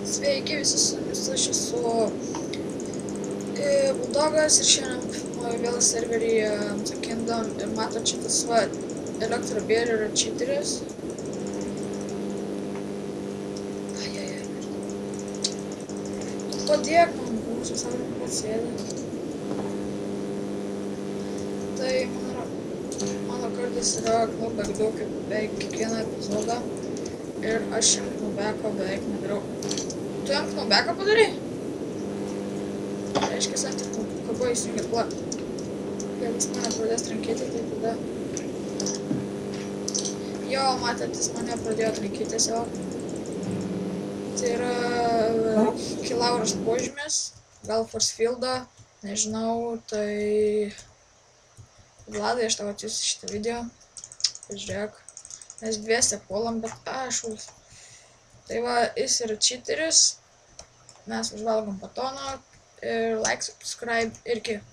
Sveiki visi, su jumis aš esu Bulldogas ir šiandien filmuoju vėl serverį The Kingdom ir matot čia tas va elektrobėrė yra čiteris. Padėk man, būsiu savo pasėdė. Tai mano kartais yra knobek daug kaip beveik kiekvieną epizodą ir aš šiam knobeko beveik nedarau. Tu jam knobeką padarai? Reiškia, aš tik kalbu įsijungia atla. Jeigu jis mane pradės trankyti, tai tada... Jo, matėt, jis mane pradėjo trankyti tiesiog. Tai yra Kilauros požymis, gal Forcefieldo, nežinau, tai... Vladai, aš tau atsiųsiu šitą video. Pažiūrėk. Mes dviese puolam, bet aš... Tai va, jis yra čiteris. Mes užvalgom batoną. Ir like, subscribe ir iki.